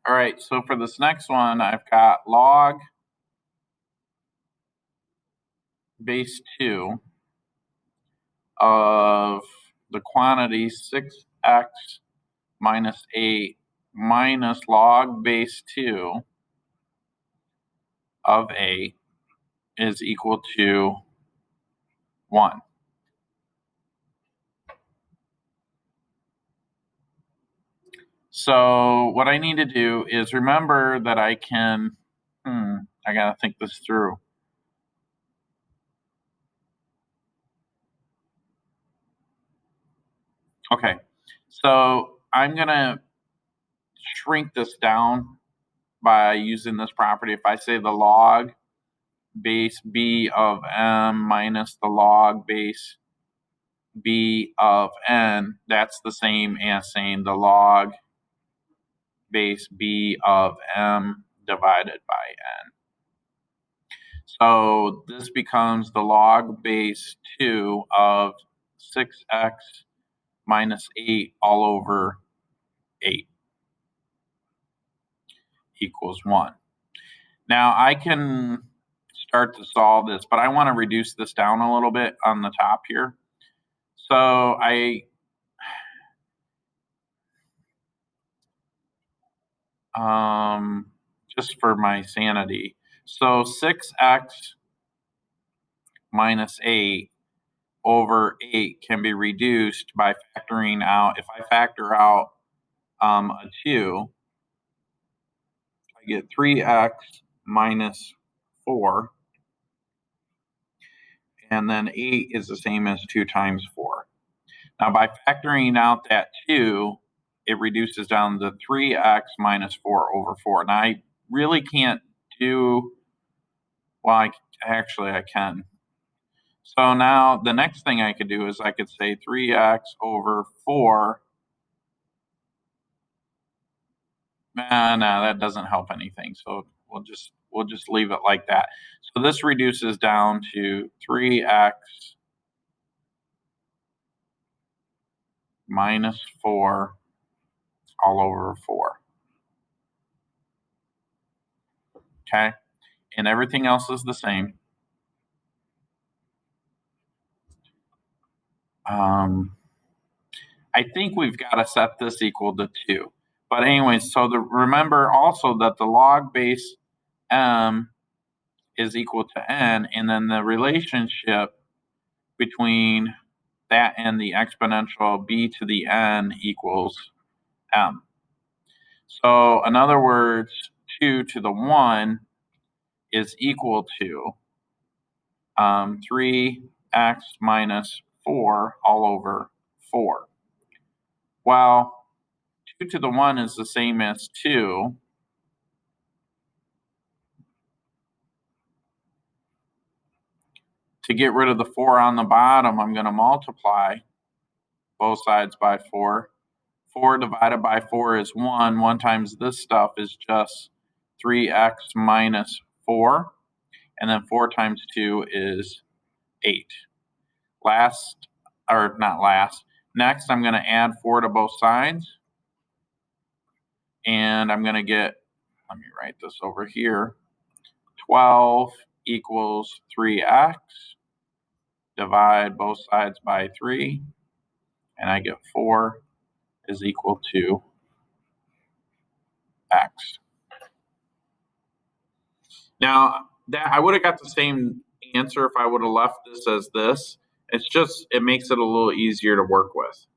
All right, so for this next one, I've got log base 2 of the quantity 6x minus 8 minus log base 2 of 8 is equal to 1. So what I need to do is remember that I can, I gotta think this through. Okay, so I'm gonna shrink this down by using this property. If I say the log base b of m minus the log base b of n, that's the same as saying the log base b of m divided by n. So this becomes the log base 2 of 6x minus 8 all over 8 equals 1. Now I can start to solve this, but I want to reduce this down a little bit on the top here. So just for my sanity, so 6x minus 8 over 8 can be reduced by factoring out. If I factor out a 2, I get 3x minus 4, and then 8 is the same as 2 times 4. Now by factoring out that 2, it reduces down to 3x minus 4 over 4. Now I really can't do, well, I can. So now the next thing I could do is I could say 3x over 4. No, that doesn't help anything. So we'll just leave it like that. So this reduces down to 3x minus 4 all over 4. Okay, and everything else is the same. I think we've got to set this equal to 2. But anyways, so remember also that the log base m is equal to n, and then the relationship between that and the exponential b to the n equals m. So in other words, 2 to the 1 is equal to 3x minus 4 all over 4. Well, 2 to the 1 is the same as 2. To get rid of the 4 on the bottom, I'm going to multiply both sides by 4. 4 divided by 4 is 1. 1 times this stuff is just 3x minus 4. And then 4 times 2 is 8. Next, I'm going to add 4 to both sides. And I'm going to get, let me write this over here, 12 equals 3x. Divide both sides by 3. And I get 4 is equal to x. Now, that I would have got the same answer if I would have left this as this. It's just, it makes it a little easier to work with.